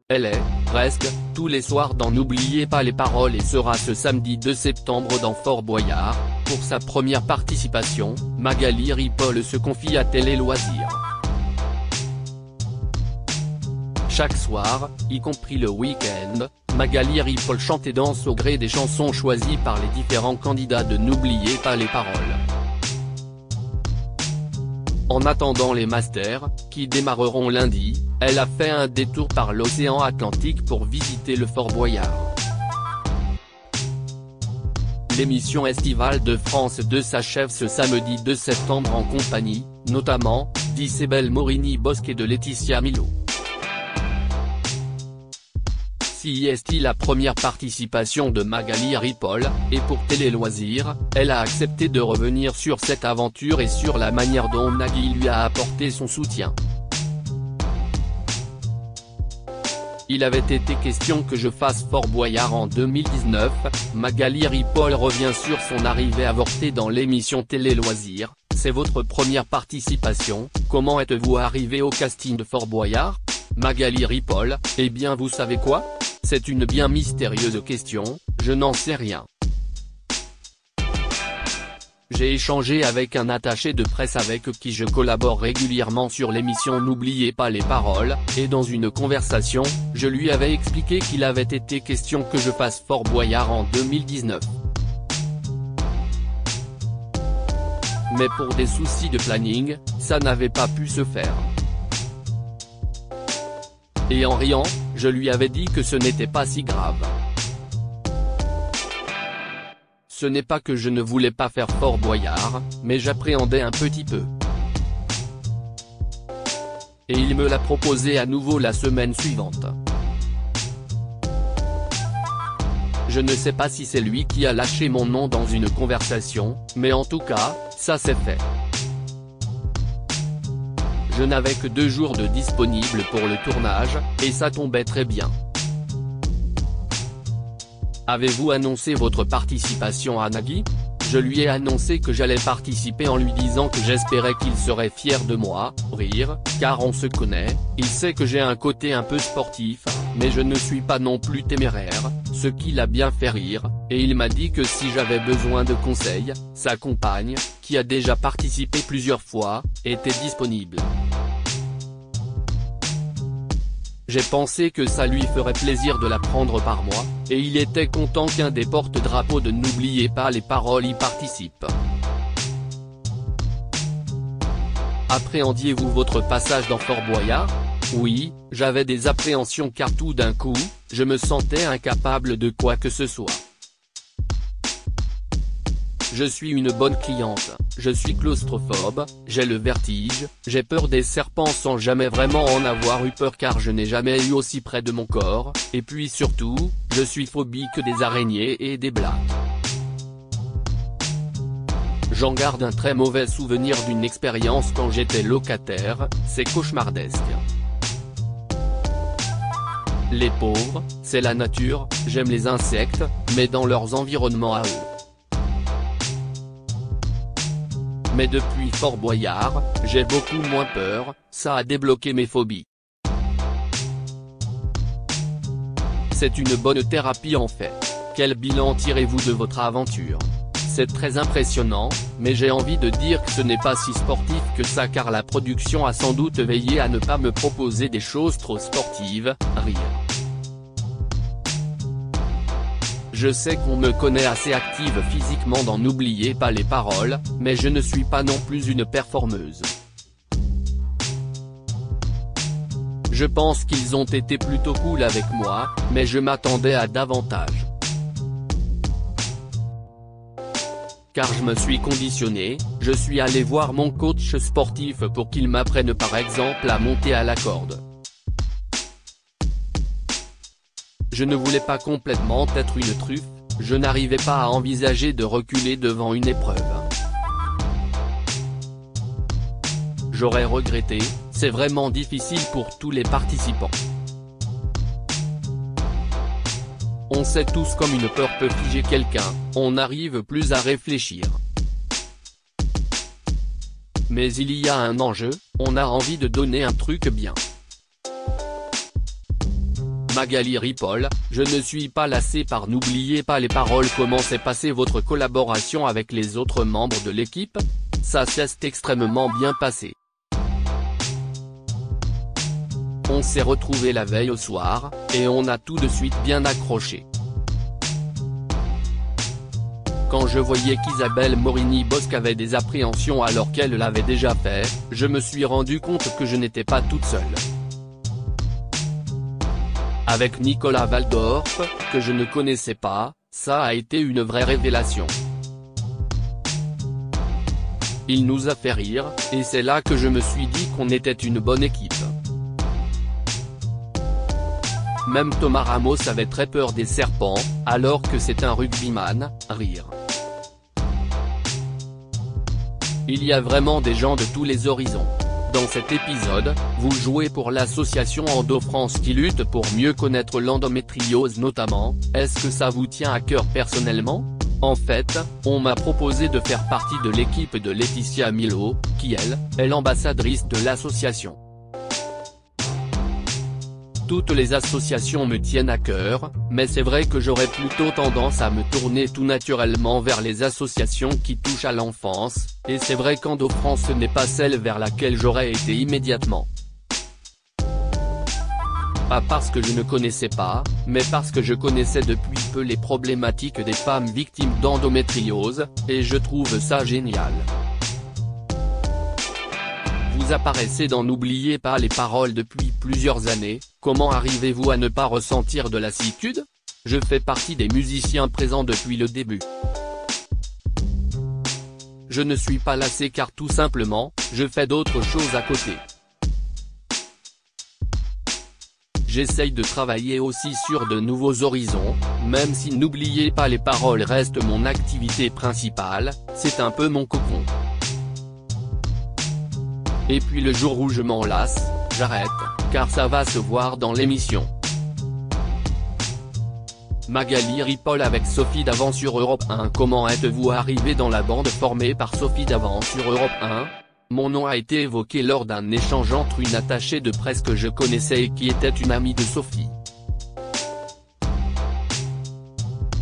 Elle est, presque, tous les soirs dans N'oubliez pas les paroles et sera ce samedi 2 septembre dans Fort Boyard. Pour sa première participation, Magali Ripoll se confie à Télé Loisirs. Chaque soir, y compris le week-end, Magali Ripoll chante et danse au gré des chansons choisies par les différents candidats de N'oubliez pas les paroles. En attendant les Masters, qui démarreront lundi, elle a fait un détour par l'océan Atlantique pour visiter le Fort Boyard. L'émission estivale de France 2 s'achève ce samedi 2 septembre en compagnie, notamment, d'Isabelle Morini-Bosc et de Laetitia Milot. Si est la première participation de Magali Ripoll, et pour Télé Loisirs, elle a accepté de revenir sur cette aventure et sur la manière dont Nagui lui a apporté son soutien. Il avait été question que je fasse Fort Boyard en 2019, Magali Ripoll revient sur son arrivée avortée dans l'émission Télé Loisirs. C'est votre première participation, comment êtes-vous arrivé au casting de Fort Boyard? Magali Ripoll, eh bien vous savez quoi? C'est une bien mystérieuse question, je n'en sais rien. J'ai échangé avec un attaché de presse avec qui je collabore régulièrement sur l'émission N'oubliez pas les paroles, et dans une conversation, je lui avais expliqué qu'il avait été question que je fasse Fort Boyard en 2019. Mais pour des soucis de planning, ça n'avait pas pu se faire. Et en riant, je lui avais dit que ce n'était pas si grave. Ce n'est pas que je ne voulais pas faire Fort Boyard, mais j'appréhendais un petit peu. Et il me l'a proposé à nouveau la semaine suivante. Je ne sais pas si c'est lui qui a lâché mon nom dans une conversation, mais en tout cas, ça s'est fait. Je n'avais que 2 jours de disponible pour le tournage, et ça tombait très bien. Avez-vous annoncé votre participation à Nagui? Je lui ai annoncé que j'allais participer en lui disant que j'espérais qu'il serait fier de moi, rire, car on se connaît, il sait que j'ai un côté un peu sportif, mais je ne suis pas non plus téméraire, ce qui l'a bien fait rire, et il m'a dit que si j'avais besoin de conseils, sa compagne, qui a déjà participé plusieurs fois, était disponible. J'ai pensé que ça lui ferait plaisir de la prendre par moi, et il était content qu'un des porte-drapeaux de N'oubliez pas les paroles y participe. Appréhendiez-vous votre passage dans Fort Boyard? Oui, j'avais des appréhensions car tout d'un coup, je me sentais incapable de quoi que ce soit. Je suis une bonne cliente, je suis claustrophobe, j'ai le vertige, j'ai peur des serpents sans jamais vraiment en avoir eu peur car je n'ai jamais eu aussi près de mon corps, et puis surtout, je suis phobique des araignées et des blattes. J'en garde un très mauvais souvenir d'une expérience quand j'étais locataire, c'est cauchemardesque. Les pauvres, c'est la nature, j'aime les insectes, mais dans leurs environnements à eux. Mais depuis Fort Boyard, j'ai beaucoup moins peur, ça a débloqué mes phobies. C'est une bonne thérapie en fait. Quel bilan tirez-vous de votre aventure? C'est très impressionnant, mais j'ai envie de dire que ce n'est pas si sportif que ça car la production a sans doute veillé à ne pas me proposer des choses trop sportives, rire. Je sais qu'on me connaît assez active physiquement dans N'oubliez pas les paroles, mais je ne suis pas non plus une performeuse. Je pense qu'ils ont été plutôt cool avec moi, mais je m'attendais à davantage. Car je me suis conditionné, je suis allé voir mon coach sportif pour qu'il m'apprenne par exemple à monter à la corde. Je ne voulais pas complètement être une truffe, je n'arrivais pas à envisager de reculer devant une épreuve. J'aurais regretté, c'est vraiment difficile pour tous les participants. On sait tous comme une peur peut figer quelqu'un, on n'arrive plus à réfléchir. Mais il y a un enjeu, on a envie de donner un truc bien. Magali Ripoll, je ne suis pas lassé par N'oubliez pas les paroles. Comment s'est passée votre collaboration avec les autres membres de l'équipe? Ça s'est extrêmement bien passé. On s'est retrouvés la veille au soir, et on a tout de suite bien accroché. Quand je voyais qu'Isabelle Morini-Bosc avait des appréhensions alors qu'elle l'avait déjà fait, je me suis rendu compte que je n'étais pas toute seule. Avec Nicolas Valdorf, que je ne connaissais pas, ça a été une vraie révélation. Il nous a fait rire, et c'est là que je me suis dit qu'on était une bonne équipe. Même Thomas Ramos avait très peur des serpents, alors que c'est un rugbyman, rire. Il y a vraiment des gens de tous les horizons. Dans cet épisode, vous jouez pour l'association Endo-France qui lutte pour mieux connaître l'endométriose notamment. Est-ce que ça vous tient à cœur personnellement? En fait, on m'a proposé de faire partie de l'équipe de Laetitia Milo, qui elle, est l'ambassadrice de l'association. Toutes les associations me tiennent à cœur, mais c'est vrai que j'aurais plutôt tendance à me tourner tout naturellement vers les associations qui touchent à l'enfance, et c'est vrai qu'Endo-France n'est pas celle vers laquelle j'aurais été immédiatement. Pas parce que je ne connaissais pas, mais parce que je connaissais depuis peu les problématiques des femmes victimes d'endométriose, et je trouve ça génial. Vous apparaissez dans N'oubliez pas les paroles depuis plusieurs années, comment arrivez-vous à ne pas ressentir de lassitude? Je fais partie des musiciens présents depuis le début. Je ne suis pas lassé car tout simplement, je fais d'autres choses à côté. J'essaye de travailler aussi sur de nouveaux horizons, même si N'oubliez pas les paroles reste mon activité principale, c'est un peu mon cocon. Et puis le jour où je m'en lasse, j'arrête, car ça va se voir dans l'émission. Magali Ripoll avec Sophie Davant sur Europe 1. Comment êtes-vous arrivé dans la bande formée par Sophie Davant sur Europe 1? Mon nom a été évoqué lors d'un échange entre une attachée de presse que je connaissais et qui était une amie de Sophie.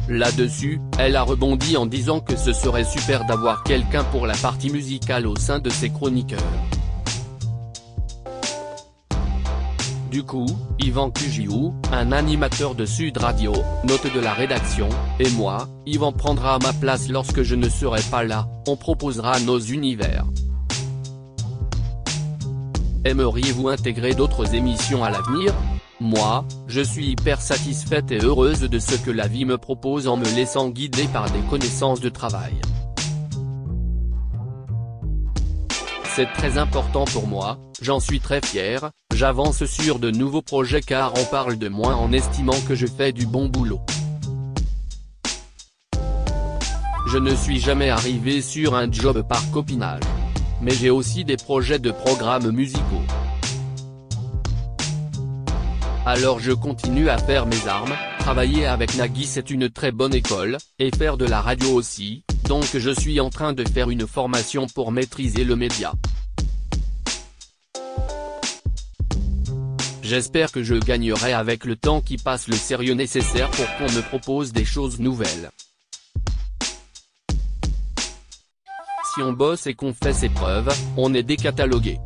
Là-dessus, elle a rebondi en disant que ce serait super d'avoir quelqu'un pour la partie musicale au sein de ses chroniqueurs. Du coup, Yvan Cugiou, un animateur de Sud Radio, note de la rédaction, et moi, Yvan prendra ma place lorsque je ne serai pas là, on proposera nos univers. Aimeriez-vous intégrer d'autres émissions à l'avenir? Moi, je suis hyper satisfaite et heureuse de ce que la vie me propose en me laissant guider par des connaissances de travail. C'est très important pour moi, j'en suis très fier, j'avance sur de nouveaux projets car on parle de moi en estimant que je fais du bon boulot. Je ne suis jamais arrivé sur un job par copinage. Mais j'ai aussi des projets de programmes musicaux. Alors je continue à faire mes armes, travailler avec Nagui c'est une très bonne école, et faire de la radio aussi, donc je suis en train de faire une formation pour maîtriser le média. J'espère que je gagnerai avec le temps qui passe le sérieux nécessaire pour qu'on me propose des choses nouvelles. Si on bosse et qu'on fait ses preuves, on est décatalogué.